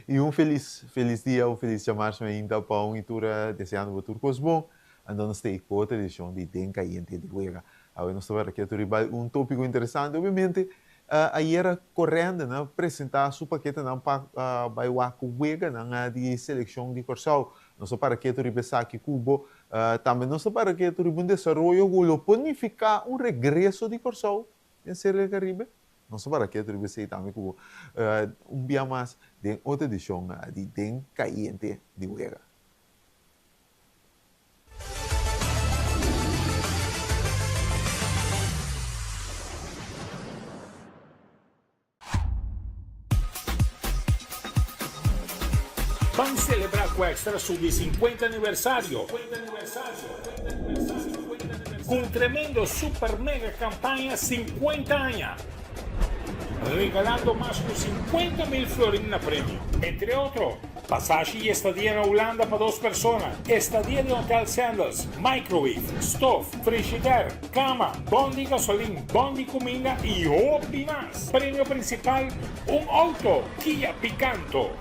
E feliz dia, feliz dia março ainda para um itura desejando tudo coisa bom. Andando stay com outra edição de Kayente Di Wega. Agora nós estamos aqui a tópico interessante. Obviamente, aí era correndo, né, apresentar sua paquete não para bailar com Wega, na de seleção de Corsal. Nós estamos para que tu pensar aqui Cubo, também nós estamos para que tu um desenvolvimento, o planificar regresso de Corsal em Serra Caribe. Não só para que tu pensar também Cubo, dia mais de outra edição de Kayente Di Wega. Vamos celebrar com o Extra Sub 50 aniversário. Com um tremendo super mega campanha 50 anos. Regalando mais de 50.000 florins na prêmio. Entre outros, passagem e estadia na Holanda para 2 pessoas, estadia de Hotel Sandals, microwave, stove, frigideira, cama, bonde de gasolina, bonde de comida e hobby mais. Prêmio principal, um auto Kia Picanto.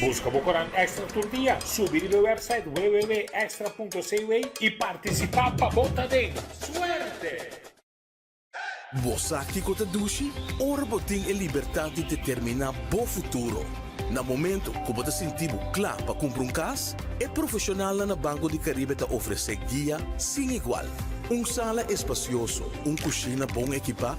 Busca Bocoran Extra todo dia, subir no website www.extra.ca e participar para botar dentro. Suerte! Você aqui com a Dushi, ora botem a liberdade de determinar o futuro. No momento que você sentir claro para comprar casa, é profissional na Banco de Caribe te oferece guia sem igual. Sala espacioso, cozinha bom equipa,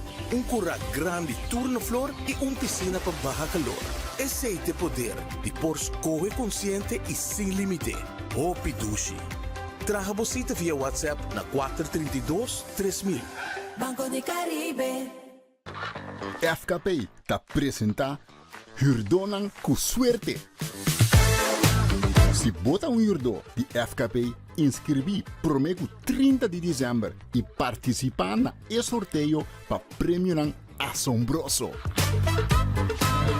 curral grande turno flor e piscina para baixo calor. Esse é o poder de por escolher consciente e sem limite. Hopi Dushi. Traga você via WhatsApp na 432-3000. Banco de Caribe. FKP te apresenta Hurdonan com suerte. Se bota hurdo de FKP, inscrevi promego 30 de dezembro e participar na sorteio para prêmio assombroso.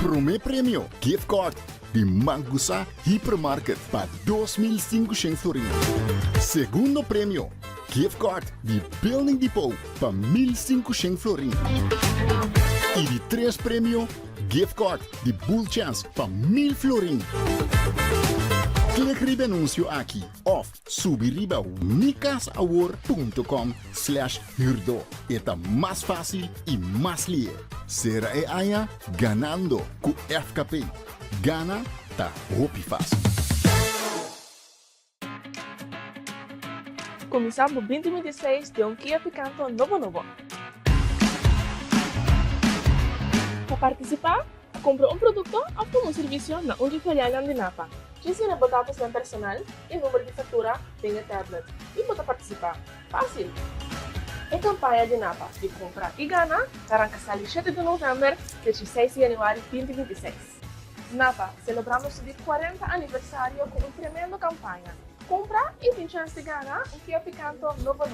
Primeiro prêmio, gift card de Mangusa Hypermarket para 2.500 florins. Segundo prêmio, gift card de Building Depot para 1.500 florins. E de 3 prêmio, gift card de Bull Chance para 1.000 florins. Clique no anúncio aqui ou subir a unicasaward.com/hurdo. É mais fácil e mais lié. Será aia ganhando com FKP. Gana tá roupa fácil. Começamos 2026 de Kia Picanto novo. Para participar, compre um produto ou um serviço na Uniferiana de Napa. Ensina botar seu personal e número de fatura tem a tablet e pode participar. Fácil! A campanha de Napa de compra e gana arranca 7 de novembro de 16 de janeiro de 2026. Napa, celebramos o 40 aniversário com uma tremenda campanha. Compra e tem chance de ganhar um Kia Picanto novo.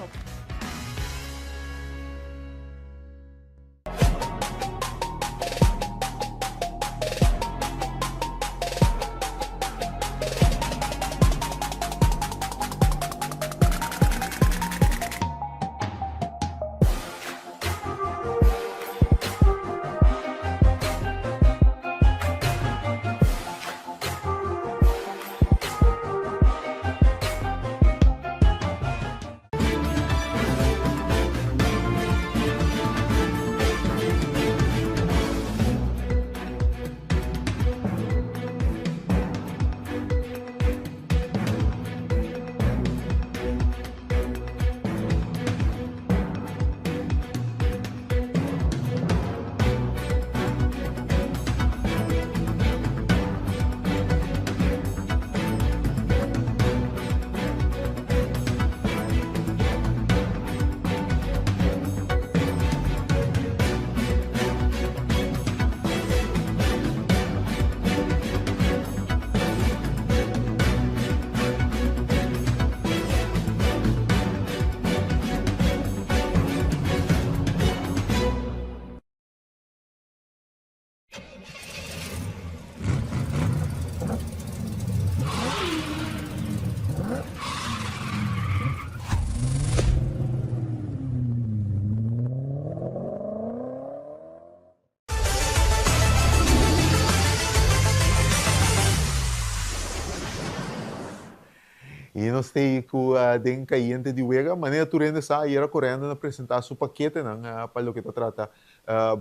nos steek ku den Kayente Di Wega, maneira tu rende sa era correndo na apresentar su paquete nang para lo que trata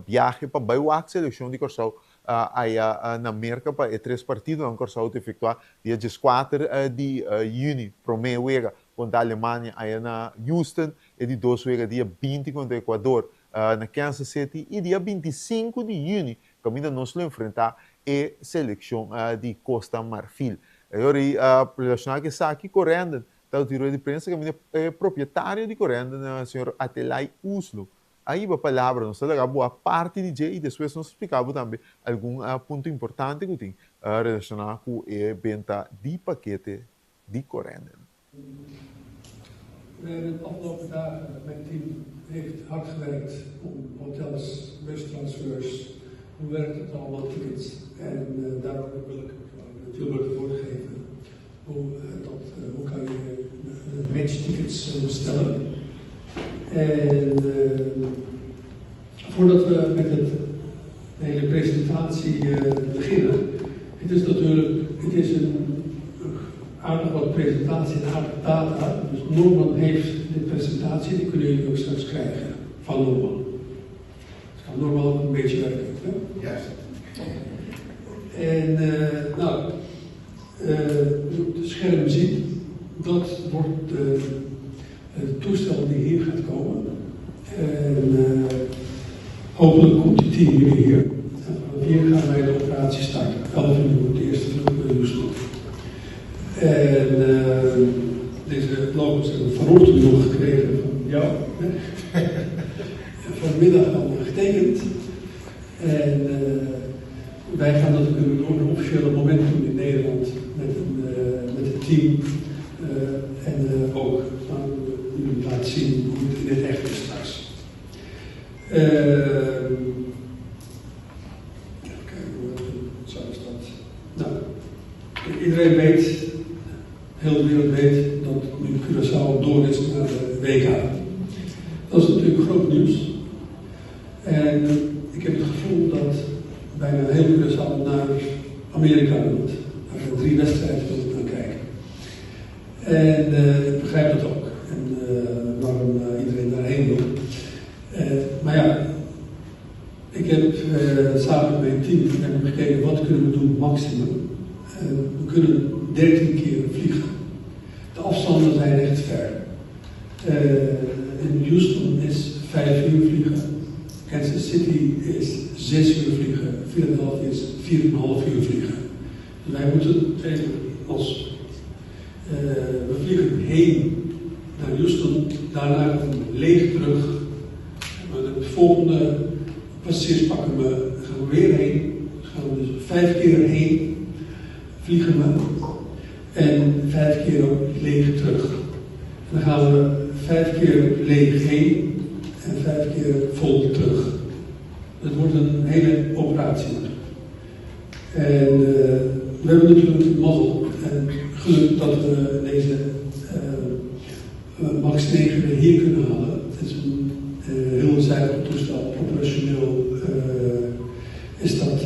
viaje para bairro a seleção de Corsau aí na América para três partidos na Corsau te efetuar dia 4 de junho pro meio Wega contra a Alemanha aí na Houston e de 2 Wega dia 20 contra o Equador na Kansas City e dia 25 de junho caminho nós enfrentar a seleção de Costa Marfil. Agora, relacionado que está aqui correndo, está o tiro de prensa que é proprietário de correndo, o senhor Atelai Uslo. Aí a palavra nos dá boa parte de J e depois nos explicava também algum ponto importante que tem relacionado com a venda de paquete de correndo. We hebben de afgelopen dagen, mijn team heeft hard gewerkt om hotels, bustransfers, hoe werkt het allemaal, tickets. En daarom wil ik natuurlijk doorgeven hoe kan je matchtickets bestellen. En voordat we met de hele presentatie beginnen, het is een aardig wat presentatie en aardig data. Dus Norman heeft de presentatie, die kunnen jullie ook straks krijgen van Norman. Dus kan Norman ook een beetje werken. Ja. Yes. En dus op het scherm ziet, dat wordt het toestel die hier gaat komen. En hopelijk komt die team hier. En vanaf hier gaan wij de operatie starten. 11 uur de eerste vlucht naar Houston. En deze logos hebben we vanochtend nog gekregen van jou. Vanmiddag al getekend. En wij gaan dat natuurlijk door een officiële moment doen in Nederland met het team. En ook gaan jullie laten zien hoe het in het echt is straks. Even kijken hoe zo is dat. Nou, iedereen weet, heel de wereld weet dat nu Curaçao door is naar de WK. Dat is natuurlijk groot nieuws. En ik heb het gevoel dat bijna heel Curaçao naar Amerika moet. Naar 3 wedstrijden wil gaan kijken. En ik begrijp dat ook. En waarom iedereen daarheen wil. Maar ja, ik heb samen met mijn team gekeken wat kunnen we doen maximum. We kunnen 13 keer vliegen. De afstanden zijn echt ver. In Houston is 5 uur vliegen. Kansas City is 6 uur vliegen. Philadelphia is 4,5 uur vliegen. Dus wij moeten even als we vliegen heen naar Houston, daarna leeg terug. De volgende passagiers pakken we, gaan we weer heen. Dan gaan we dus 5 keer heen, vliegen we. En 5 keer ook leeg terug. En dan gaan we 5 keer leeg heen en 5 keer vol terug. Dat wordt een hele operatie. En we hebben natuurlijk de mazzel en geluk dat we deze MAX 9 hier kunnen halen. Het is een heel zuiver toestel, operationeel is dat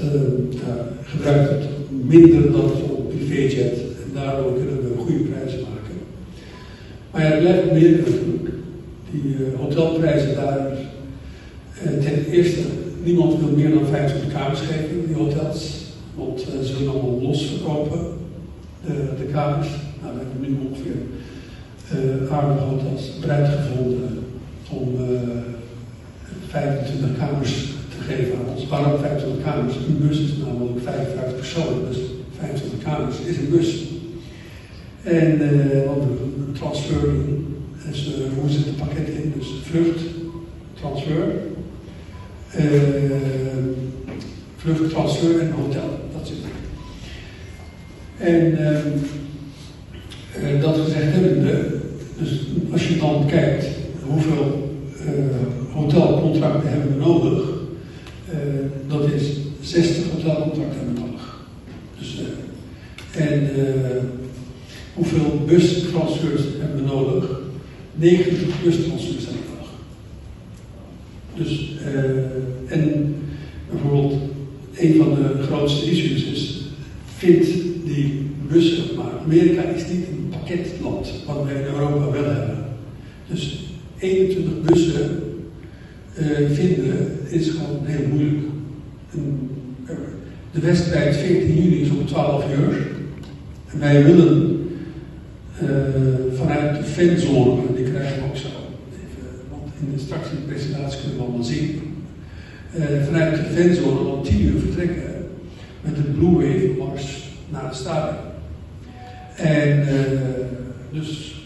gebruikt het minder dan zo'n privéjet en daardoor kunnen we een goede prijs maken. Maar ja, er blijft meer natuurlijk. Die hotelprijzen daar, ten eerste, niemand wil meer dan 25 kamers geven in die hotels, want ze willen allemaal los verkopen, de kamers. Nou, we hebben nu ongeveer aardige hotels bereid gevonden om 25 kamers te geven aan ons. Waarom 25 kamers? Een bus is namelijk 55 personen, dus 25 kamers is een bus. En want een transfer in, dus hoe zit het pakket in? Dus vlucht, transfer, vlucht, transfer en hotel, dat zit er. En dat gezegd hebbende, dus als je dan kijkt hoeveel hotelcontracten hebben we nodig, dat is 60 hotelcontracten hebben we nodig. Dus, hoeveel bustransfers hebben we nodig? 90 bustransfers hebben we nodig. Dus, en bijvoorbeeld een van de grootste issues is, vindt die bussen, maar Amerika is niet een pakketland, wat wij in Europa wel hebben. Dus 21 bussen vinden is gewoon heel moeilijk. De wedstrijd 14 juni is om 12 uur. En wij willen vanuit de fanzone, die krijgen we ook zo, even, want straks in de presentatie kunnen we allemaal zien. Vanuit de fanzone om 10 uur vertrekken met de Blue Wave Mars naar het stadion. En dus,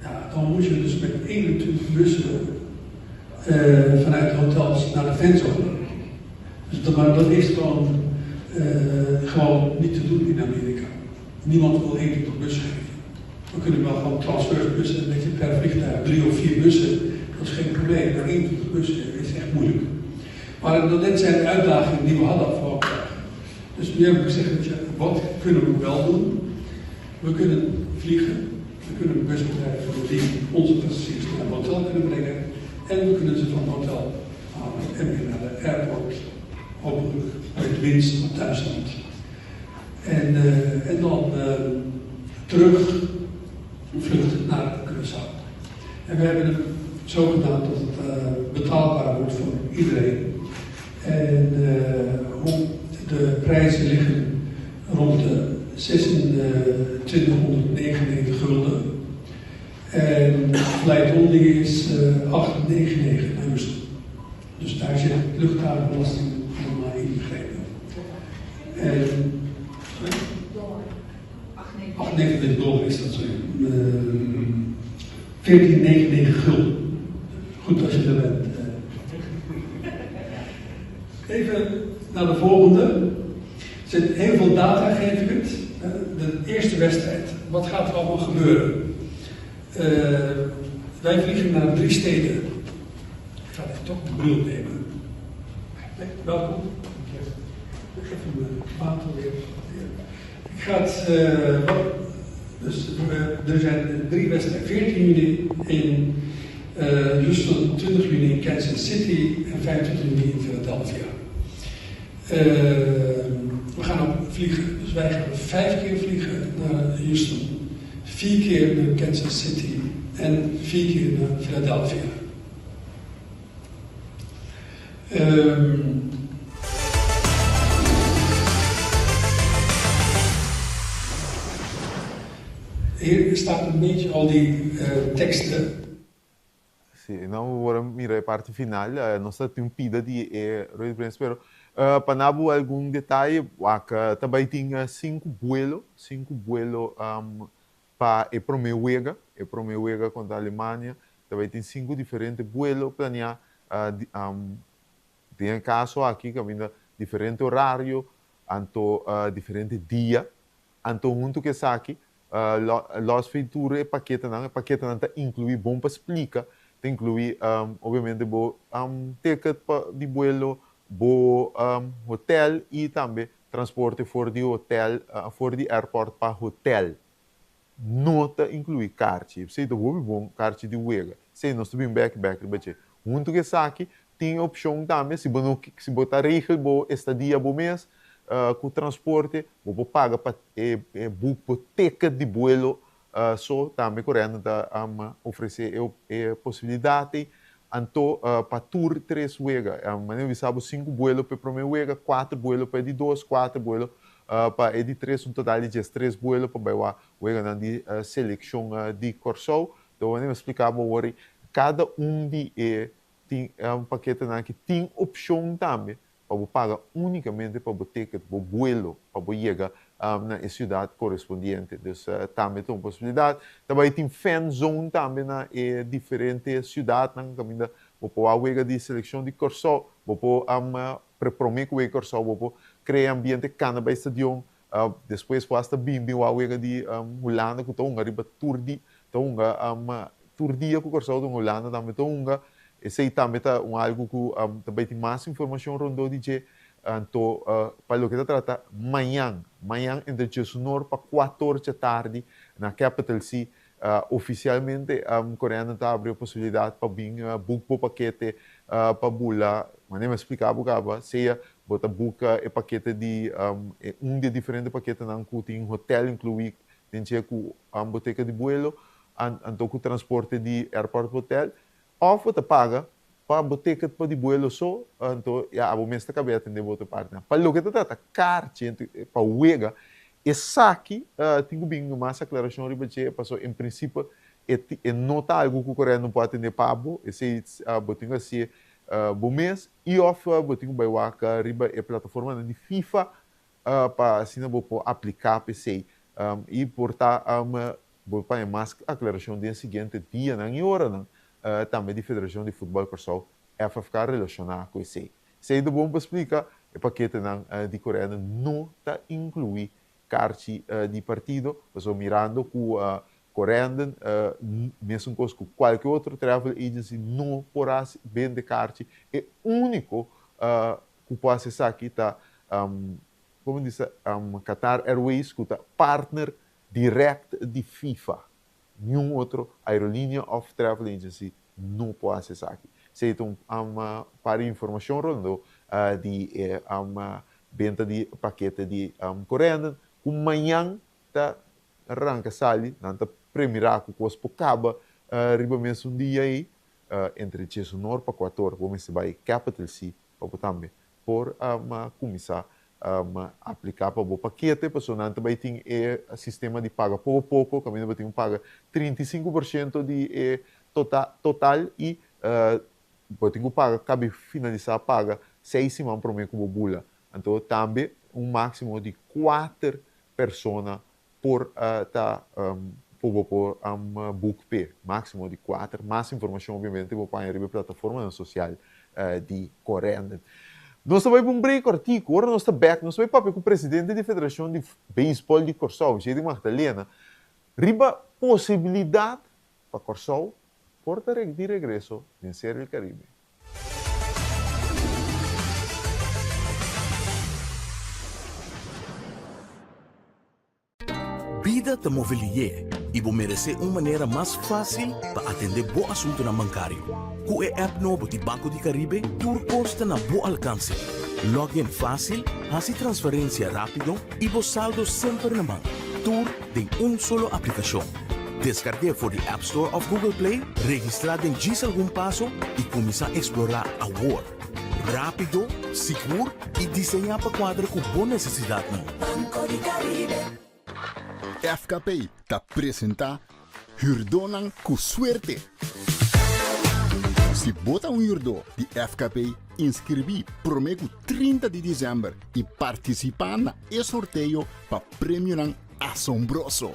ja, dan moet je dus met 21 bussen vanuit de hotels naar de fanzone. Dus maar dat is gewoon niet te doen in Amerika. Niemand wil 21 bussen geven. We kunnen wel gewoon transferbussen, een beetje per vliegtuig, 3 of 4 bussen, dat is geen probleem. Maar 21 bussen is echt moeilijk. Maar dit zijn de uitdagingen die we hadden afgelopen jaar. Dus nu heb ik gezegd, wat kunnen we wel doen? We kunnen vliegen, we kunnen busbedrijven die onze passagiers naar het hotel kunnen brengen. En we kunnen ze van het hotel halen en weer naar de airport. Hopelijk met winst naar Duitsland. En dan terug vluchten naar Curaçao. En we hebben het zo gedaan dat het betaalbaar wordt voor iedereen. En de prijzen liggen rond de 2699 gulden. En flight only is 899 naar Houston. Dus daar zit luchthavenbelasting helemaal inbegrepen. En 98 dollar is dat zo. 1499 gulden. Goed als je er bent. Even naar de volgende. Er zit heel veel data, geef ik het. De eerste wedstrijd. Wat gaat er allemaal gebeuren? Wij vliegen naar 3 steden. Ik ga even toch mijn bril nemen. Welkom. Even mijn water weer. Ik ga het. Dus er zijn 3 wedstrijden. 14 juni in Houston, 20 juni in Kansas City en 25 juni in Philadelphia. We gaan ook vliegen. Dus wij gaan 5 keer vliegen naar Houston, 4 keer naar Kansas City en 4 keer naar Philadelphia. Hier staat een beetje al die teksten. Sì, não vamos mirar a parte final. Nós temos um pida de Roy Prince, pero panabu algum detalhe, que também tinha 5 vuelos para e pro meu Wega contra a Alemanha. Também tem 5 diferentes vuelos planear. Tem caso aqui que ainda diferente horário, anto diferente dia, anto junto que sa aqui. Los feituras e paquete não tá inclui bom para explicar, te inclui obviamente bo ticket de vuelo, bo hotel e também transporte for de hotel, for de airport para hotel. Nota inclui kaartje, sei do bom kaartje de Wega, sei nós temos backpacker, bache. Junto que sa aqui tem opção também se botar regel bo estadia bo mês. Com o transporte, vou pagar para book por ticket de vuelo, só também correndo da oferecer a possibilidade, então para tour 3 Wega, mas eu sabe 5 vuelos para o meu Wega, 4 vuelos para de 2, 4 vuelos para de 3, total de 3 vuelos para o Wega na de seleção de Curaçao. Então eu explicava agora, cada de tem paquete que tem opção também. Para pagar unicamente para o ticket, para o vuelo, para chegar na cidade correspondente. Dus também tem uma possibilidade. Também tem fan zone também na diferentes cidades. Também para chegar de seleção de Curaçao, para preparar o Curaçao, para criar ambiente canaba estadion. Depois para bimbi o chegar de Holanda, que está arriba turdi, está turdia com Curaçao de Holanda também está esse também tá algo que também tem mais informação rondou DJ então para o que trata amanhã entre Jesus para 14 da tarde na Capital C oficialmente coreano está abrindo a possibilidade para vir book o paquete para bula mas nem me explicar bugava seja bota book o paquete de de diferente paquete não que tem hotel incluído tem que a boteca de buelo, então com o transporte de aeroporto hotel, ou você paga para a boteca de buelo só, então a bomesta cabe atender outra parte. Para o que trata carte para o Wega, e saque, tenho bem mais aclaração riba passou em princípio é nota algo que o coreano não pode atender pabo, esse botinho assim bom mês e off botinho vai waka riba é plataforma de FIFA para assim não vou aplicar PC e portar vou para mais aclaração dia seguinte dia na hora não também de Federação de Futebol Corsol é para ficar relacionado com esse sei do bom para explicar é paquete de coreano não está incluir carte de partido estou mirando com coreano mesmo com qualquer outro travel agency não porá vender carte é único que pode acessar aqui tá como diz Qatar Airways que tá partner direct de FIFA nenhum outro aerolínea of travel agency não pode acessar aqui se então para informação rondo de venda de paquete de coreano o manhã tá arranca sali nanta premirar com os pocaba riba mesmo um dia aí entre Cheso Nor para 14 vamos se vai capital C para também por começar aplicar para o paquete para nanta vai ter sistema de paga pouco pouco caminho vai ter paga 35% de total e vai ter paga cabe finalizar paga 6 semanas para mim como bula então também máximo de 4 pessoas por por book P, máximo de 4. Mais informação, obviamente, vou pôr na plataforma social de Coreia. Nós estamos para um break artigo, agora nós estamos back, nós estamos para o presidente da Federação de Beisebol de Corsol, de Magdalena, riba possibilidade para Corsol por de regresso vencer o Caribe. Vida te movelie e vou merecer uma maneira mais fácil para atender bom assunto na bancário. Com o app novo de Banco de Caribe, tudo consta na bom alcance. Login fácil, faça transferência rápido e vos saldo sempre na mão. Tudo em solo aplicação. Descargue for the App Store of Google Play, registrar em algum passo e começar a explorar a world. Rápido, seguro e desenhar para quadro com boa necessidade. Banco de Caribe. FKP te apresenta Hurdonan com suerte. Se bota hurdo de FKP, inscrevi prometo 30 de dezembro e participar na sorteio para prêmio assombroso.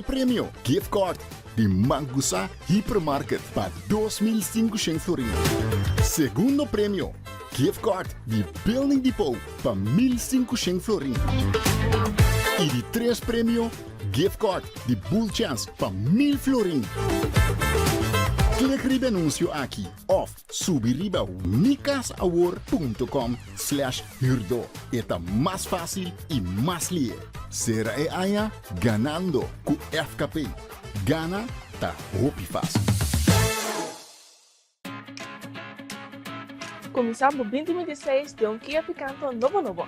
Prêmio gift card de Mangusa Hypermarket para 2.500 florins. Segundo prêmio gift card de Building Depot para 1.500 florins. E de 3 prêmio gift card de Bull Chance para 1.000 florins. Clique no anúncio aqui ou subir ao nicasaward.com/hurdo. É mais fácil e mais lié. Será aia ganando com FKP. Gana tá hopi fácil. Começamos 2016 de Kia Picanto novo.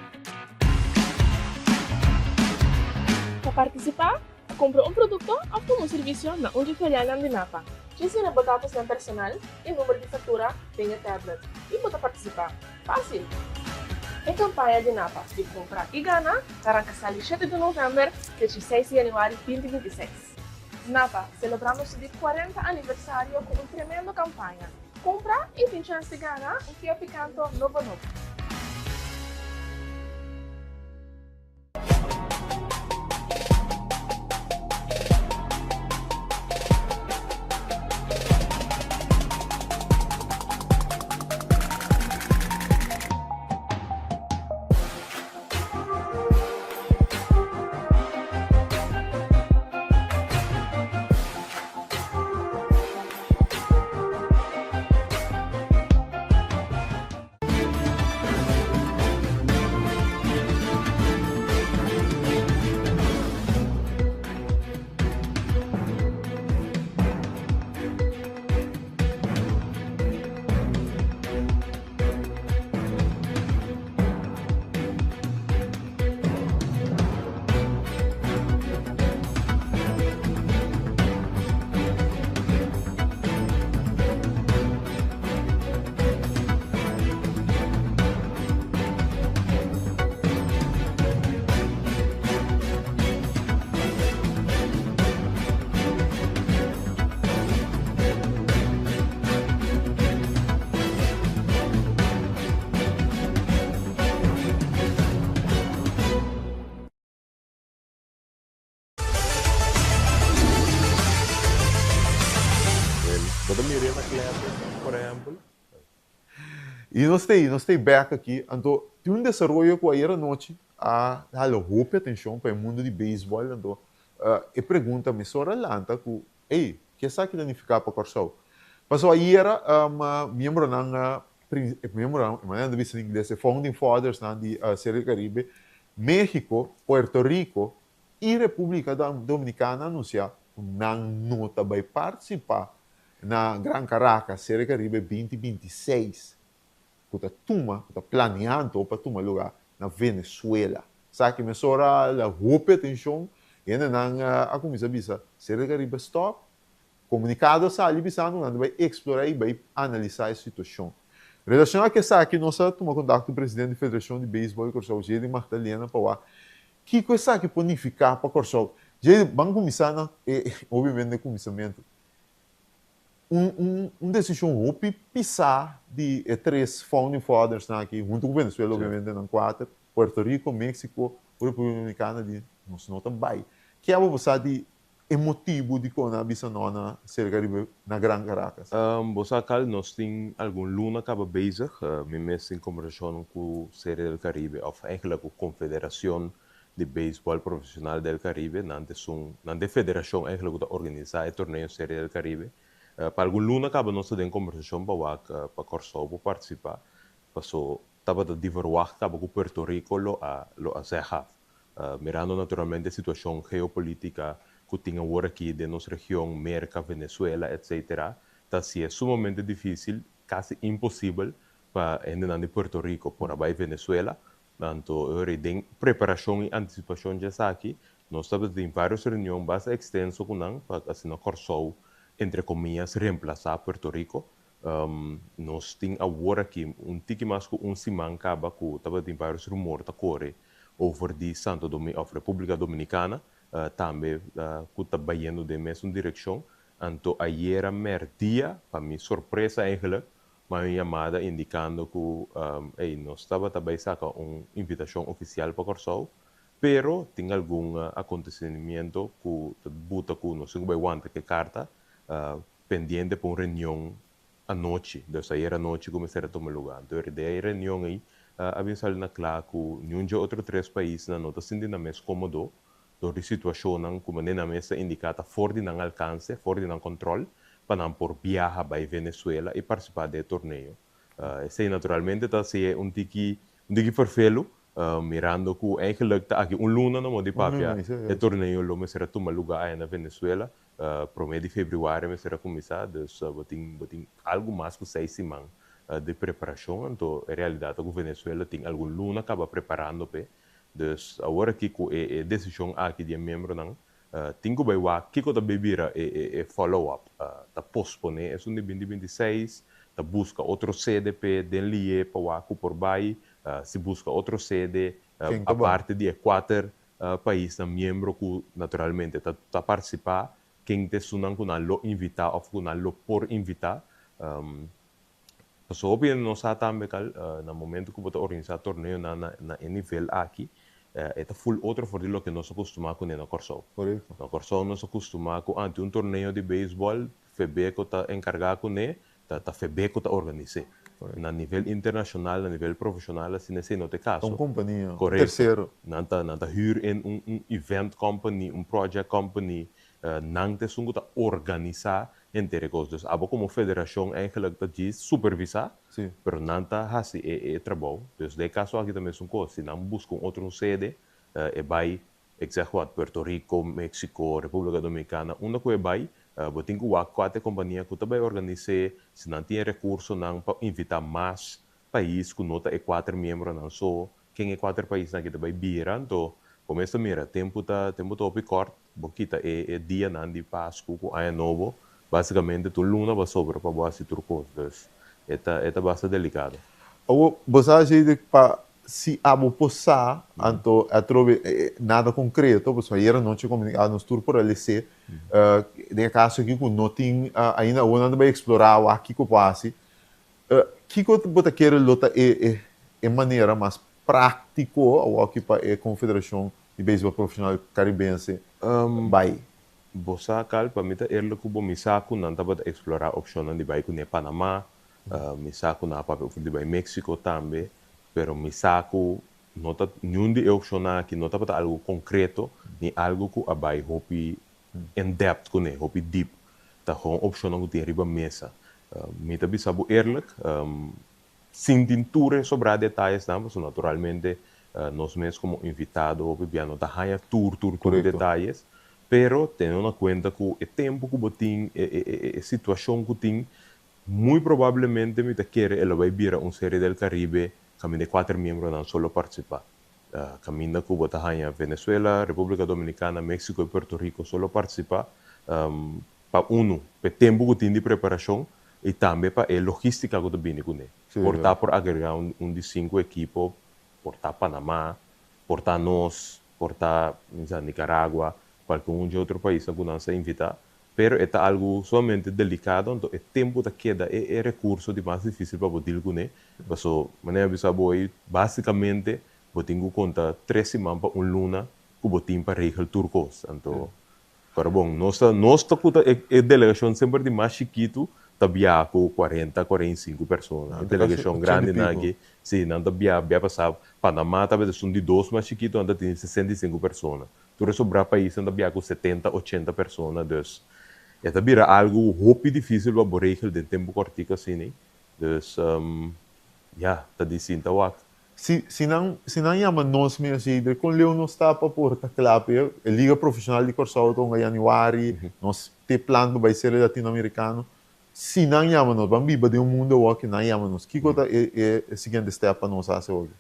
Para participar, compra produto ou serviço na onde filial de Napa. Ensina botar seu personal e número de fatura em tablet e bota participar. Fácil! É campanha de Napa de comprar e ganhar arranca sali 7 de novembro de 6 de janeiro de 2026. Napa, celebramos o 40 aniversário com uma tremenda campanha. Compra e tem chance de ganhar Kia Picanto novo. Bota Mirena Cleves, por exemplo. E nós temos back aqui, então, tem um desenvolvimento que ayer noite a roupa atenção para o mundo de beisebol, então, e pergunta me sobre Atlanta que, ei, que sabe que danificar para Corsol? Passou ayer membro na membro, maneira de vista em inglês, founding fathers na de Série Caribe, México, Puerto Rico e República Dominicana anunciar que não vai participar na Gran Caracas Série Caribe 2026. Que está planeando para tomar lugar na Venezuela. Sabe que me sora a roupa atenção e ainda a comissão bisa Série Caribe stop, comunicado sa ali bisa não vai explorar e vai analisar a situação. Relação a que sabe que nós tomamos contato com o presidente da Federação de Beisebol, Corsol, Jede Magdalena, para lá, que coisa que planificar para Corsol. Jede, vamos começar, obviamente, no começamento. Decisão roupa pisar de três founding fathers aqui, junto com Venezuela, obviamente, não quatro, Puerto Rico, México, República Dominicana, de nós não também. Que é você de emotivo de quando a bisa nona ser Caribe na Gran Caracas. Você acaba nós tem algum luna acaba bezig, mesmo em conversação com o Série del Caribe, ou eigenlijk com a Confederação de Beisebol Profissional del Caribe, na federação eigenlijk que organiza o torneio Série del Caribe. Para algum luna acaba nós tendo conversação para Corsol para participar. Passou estava de diverwag acaba com Puerto Rico lo a zeha. Mirando naturalmente a situação geopolítica que tinha agora aqui de nossa região, América, Venezuela, etc. Então, se é sumamente difícil, quase impossível para entrar de Puerto Rico por abaixo Venezuela. Então, eu tenho preparação e antecipação já aqui. Nós estamos em várias reuniões bastante extensas com nós, para assim, Corsol, entre comillas, reemplazar Puerto Rico. Nós temos agora aqui tique mais que semana acaba que estava em vários rumores da Corre over de Santo Domingo, of República Dominicana, também que está indo de mesma direção. Então, ayer era dia, para minha surpresa eigenlijk, uma chamada indicando que nós estava também saca uma invitação oficial para Corsol, pero tem algum acontecimento que buta que nós não vai que carta pendiente para uma reunião à noite, então ayer à noite começar a tomar lugar. Então, a reunião aí, havia salido na claro que nenhum de outros três países não está sentindo mais cômodo da situação como nem na mesa indicada fora de não alcance, fora de não controle, para não por viajar para Venezuela e participar do torneio. Esse naturalmente está sendo tiki vervelo, mirando que eigenlijk está aqui luna não de papia, o torneio lo será tomar lugar aí na Venezuela, promedio de fevereiro será começar, então tem algo mais que 6 semanas de preparação, então a realidade é que a Venezuela tem algum luna acaba preparando para. Então, agora que a decisão aqui de membro não, tem que ver que está bebida é follow-up, está postponer, é um de 2026, está busca outro CDP de LIE para o por baixo, se busca outro CD, a parte de 4 países membro que naturalmente está participar, quem te sunan que não invitar ou que não por invitar. So, opinião nossa também, no momento que você organizar torneio na nível aqui, é full outro for lo que nós acostumamos com na Corsol. Na Corsol nós acostumamos com ante um torneio de beisebol, FEBECO está encarregado com ele, tá FEBECO está organizado. Na nível internacional, na nível profissional, assim não tem caso. Uma companhia, terceiro. Não hyr em event company, project company, não tem sungo tá organizar entre coisas. Abo como federação eigenlijk dat diz supervisar, pero não tá assim trabalho. Então, de caso aqui também são coisas. Se não buscam outro sede, vai executar Puerto Rico, México, República Dominicana, onde que vai, tem que o quatro companhia que também organiza, se não tem recurso, não para invitar mais países que nota é 4 membros, não só quem é 4 países que também viram, então começa a mirar, tempo tá op corto, boquita é dia não de Páscoa, com ano novo. Basicamente, tu luna vai sobrar para você turcos. É bastante delicado. Você acha que se abo passar, então nada concreto, porque ayer à noite comunicado nos tour por LC, de caso aqui que não tem ainda o não vai explorar o aqui que passe, que você quer lutar é maneira mais prática ou que a Confederação de Beisebol Profissional Caribense vai bosa kal pamita erlo kubo misaku nan tabat explorar option di bai kune Panama, misaku na pa di bai Mexico tambe, pero misaku nota nyundi option aqui nota pata algo concreto ni algo ku abai hopi in depth kune hopi deep ta gewoon option ang uti riba mesa. Mita bisabu eerlijk, sin tinture sobra detalles nada, so naturalmente nós mesmos como invitado hopi piano ta haya tour detalles. Pero tendo em conta que o tempo que você tem, a situação que tem, muito provavelmente me quer ela vai vir a série do Caribe, caminho de 4 membros não só participar. Caminho que você tem Venezuela, República Dominicana, México e Puerto Rico só participar, para para tempo que tem de preparação e também para a logística que você vem com ele. Portar por agregar de 5 equipos, portar Panamá, portar nós, portar Nicarágua, qualquer de outro país que não se invitar, pero é algo somente delicado, então o tempo da queda é recurso de mais difícil para poder com ele. Então, maneira de basicamente, você tem que contar 3 semanas para luna que você tem para reger turcos. Então, para bom, nossa delegação sempre de mais chiquito, tabia com 40, 45 pessoas. A delegação grande aqui, sim, não tabia passar Panamá, talvez são de 2 mais chiquito, ainda tem 65 pessoas. Tudo sobrar país ainda havia com 70, 80 pessoas, dus é também algo hopi difícil para borrar de tempo curtico assim, né? Dus tá dizendo o se não chama nós mesmo, com Leo não está para porta clave, a liga profissional de Corsol em januário, nós temos plano para ser latino-americano. Se não chama nós, vamos viver de mundo que não chama nós. Que coisa é o seguinte step para nós fazer hoje?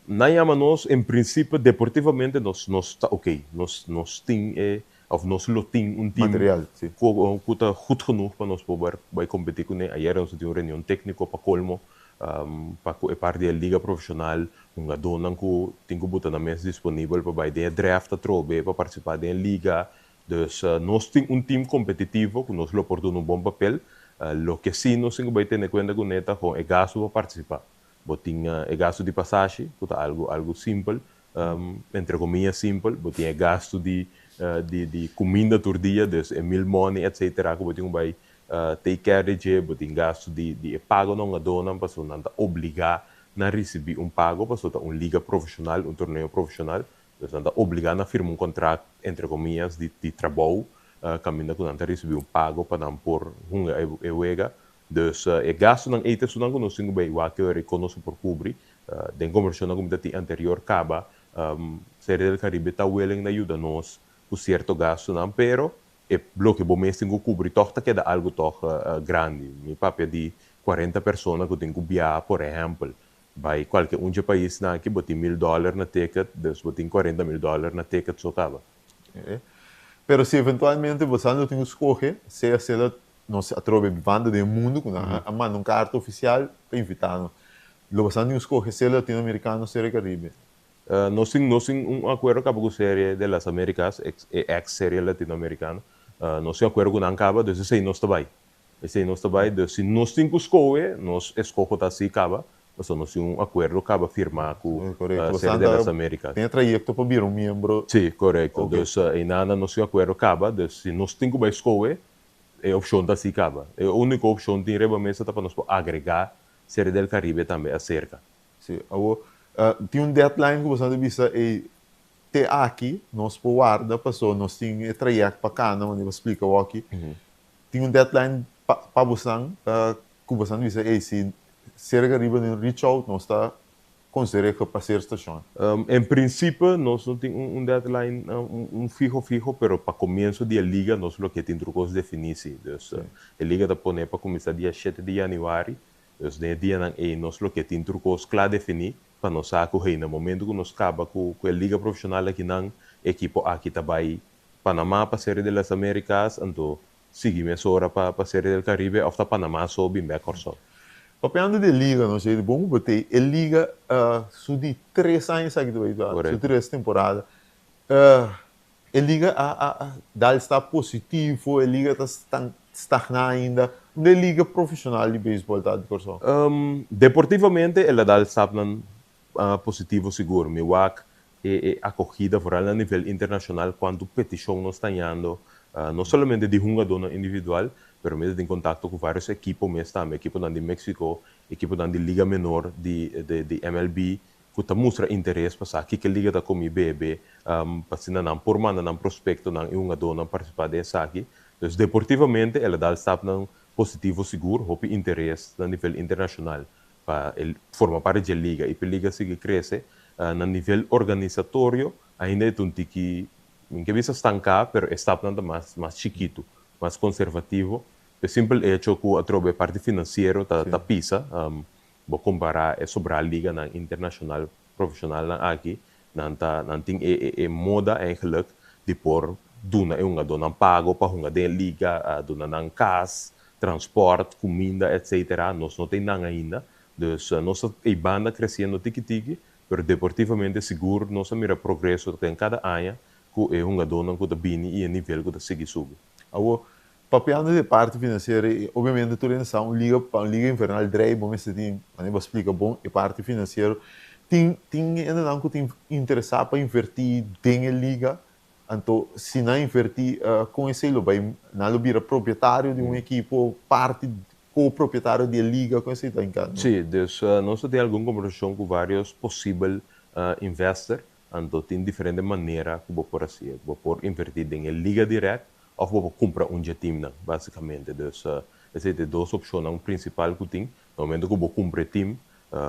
Não nós, em princípio, deportivamente, nós está ok. Nós temos, of nós tem time material, sim. Que está goed genoeg para nós poder competir com ele. Ayer nós tivemos uma reunião técnica para colmo, para a parte da liga profissional, dona que tem que botar na mesa disponível para a draft, para participar da liga. Dus nós temos time competitivo, que nós lhe oportuno bom papel. Lo que sim, nós temos que ter em conta com ele é gasto para participar. Botinha é gasto de passagem, que é algo simples, entre comillas simples, botinha gasto de comida por dia, dus meal money, etc. Que botinha vai take carriage, botinha gasto de pago não dona, para não obrigar a receber pago, para uma liga profissional, torneio profissional, dus não obrigar a firmar contrato, entre comillas, de trabalho, caminho que não receber pago para não pôr wega. Dus é gasto não é isso não nós temos bem o que eu reconheço por cobrir de conversão na comunidade anterior caba série do Caribe está willing na ajuda nós com certo gasto não pero é bloco bom mês tenho cobrir torta que dá algo torta grande mi papel de 40 pessoas que tenho que viajar por exemplo vai qualquer país na que botem $1,000 na ticket dus botem $40,000 na ticket só caba pero se eventualmente você não tem que escolher se ela nós através de banda do mundo, a manda um carta oficial para invitar. Lo bastante escolhe ser latino-americano, ser Caribe. Nós temos acordo com a série das Américas, ex-série latino-americana. Nós temos acordo com a Ancaba, então esse nós está bem. Esse nós está bem, então se nós temos que escolher, nós escolhemos assim Caba, mas nós temos acordo com a firma com a série das Américas. Tem trajeto para vir membro. Sim, correto. Então, em nada nós temos acordo Caba, então se nós temos que escolher, é a opção da Cicaba. É a única opção que tem mesa para nós agregar série do Caribe também acerca. Sim. Tem deadline que você deve dizer até aqui, nós podemos guardar, passou, nós temos trajeto para cá, não vou explicar aqui. Tem deadline para você, que você deve dizer, se série Caribe não reach out, nós está considerado que para ser estação. Em princípio, nós não temos deadline fijo, pero para começo da liga, nós lo que temos que definir. A liga está pondo para começar dia 7 de janeiro, então, dia nós lo que temos que claro definir, para nós saber no momento que nós acaba com a liga profissional aqui na equipe aqui também Panamá para a série das Américas, então seguimos hora para a série do Caribe, ou para Panamá só bem bem corso. Papiando de liga, não sei, bom, botei a liga só de 3 anos aqui do só 3 temporadas. A liga está positivo, a liga está estagna ainda. A liga profissional de beisebol está de corso. Deportivamente, ela está positivo seguro. Me wak acogida vooral a nível internacional quando petição nós está indo, não somente de jogador individual, pero mesmo em contato com vários equipos, mesmo também, equipo de México, equipo de Liga Menor, de MLB, que mostra interesse para saber que liga da comi bebe, para não por manda não prospecto não jogador não participar dessa aqui. Então, deportivamente, ela dá está num positivo seguro, houve interesse a nível internacional para formar parte da liga e para a liga seguir crescer. No nível organizatório, ainda é um tiki, em que visa estancar, pero está mais chiquito, mais conservativo. O simples hecho que a trobe parte financeira tá pisa, vou comparar sobre a liga na internacional profissional na aqui, não tem moda eigenlijk de por duna é uma dona pago para uma de liga, duna não cas, transporte, comida, etc. Nós não tem nada ainda, dus nossa banda crescendo tiki-tiki, pero deportivamente seguro, nós mira progresso em cada ano, que é uma dona que está bem e a nível que está seguir subir. Papel de parte financeira, obviamente, tu ainda uma liga infernal, drei, bom, mas tem, a gente explica bom, e parte financeira, tem ainda não que tem interessar para invertir em a liga, então, se não invertir com esse lo vai, não vira proprietário de um equipo, parte co-proprietário da liga, com esse tá encantado. Sim, dus nós temos alguma conversação com vários possíveis investors, então tem diferentes maneiras que vou por assim, vou por invertir em a liga direta, ou vou comprar time, basicamente. Dus, essas são duas opções. A principal que tem, no momento que vou comprar time,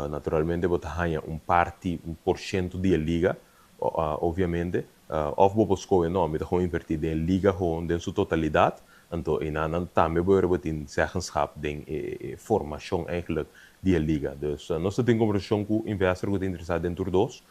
naturalmente vou ganhar parte, 1% da liga, obviamente, ou vou escolher, não, vou invertir em liga em sua totalidade, então, também vou ter zeggenschap de formação eigenlijk da liga. Dus, nós temos conversação com investidores que estão interessados dentro dos,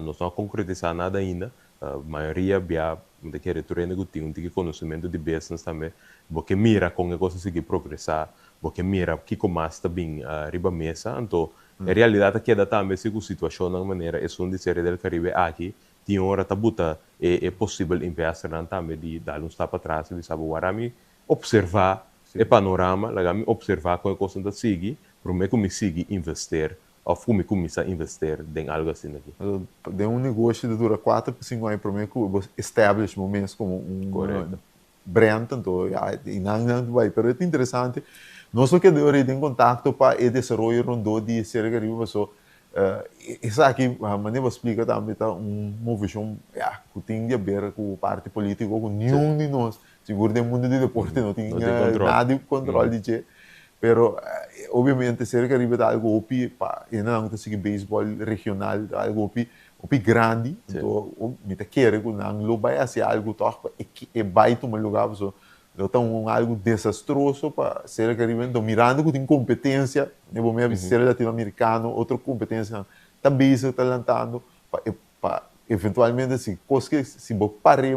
nós não concretizamos nada ainda, a maioria via de que retorno que tem conhecimento de business também, porque mira com a coisa seguir progressar, porque mira que começa também riba mesa, então a realidade que é também se a situação de maneira é um de série do Caribe aqui, tem hora tabuta é possível investir também de dar um step atrás e saber o arami observar o panorama, lagami observar com a coisa da seguir, para mim como seguir investir ou como começar a investir em algo assim aqui. De negócio que dura 4 para 5 anos para mim que establish momentos como brand, então e não vai, pero é interessante. Nós só que de hora em contato para o desenvolvimento de ser Caribe, so isso aqui, a maneira explica também tá visão que tem a ver com a parte política, com nenhum de nós, seguro do mundo de deporte não tem nada de controle de pero obviamente ser Caribe dá algo opi pa não tem que beisebol regional algo opi grande então me te quer que não lo vai assim algo toque é vai tomar lugar so então algo desastroso para ser Caribe então mirando que tem competência né bom mesmo ser latino-americano outra competência também se talentando para eventualmente assim coisa que se vou parar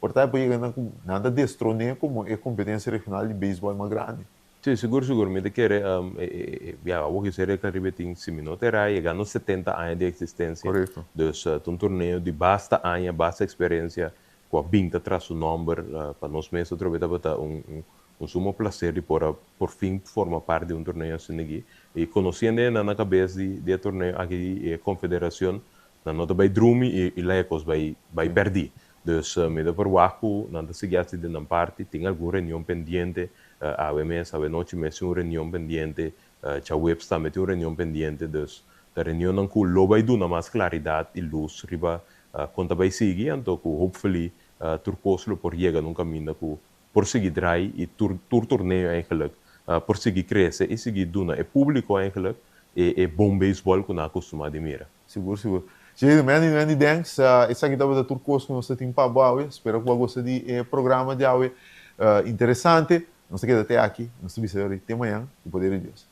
portanto para nada destronar como é competência regional de beisebol mais grande. Sim, seguramente que o que seria Caribe tem Siminoterai, e ganhou 70 anos de existência. Correto. Dus, um torneio de basta anos, basta experiência, com a binta atrás o número, para nós mesmos, trouxer sumo prazer de por fim formar parte de torneio assim aqui. E conhecendo na cabeça de torneio aqui, a confederação, na nota vai drumi e lecos vai perder. Dus, me dá por waku, nada seguir assim de uma parte, tem alguma reunião pendente, a mes, a noite mesmo uma reunião pendente, a webs também tem uma reunião pendente, dus a reunião não que lo vai dar mais claridade e luz, riba conta vai seguir, então que hopefully turcos lo por chegar num caminho que por seguir drai e torneio eigenlijk, por seguir crescer e seguir duna é público eigenlijk é bom beisebol que não acostuma de mira. Seguro. Gente, many thanks. Essa aqui estava da turcos que nós temos para boa, espero que você goste do programa de hoje interessante. Nós quedamos até aqui, nós vemos até amanhã, o poder de Deus.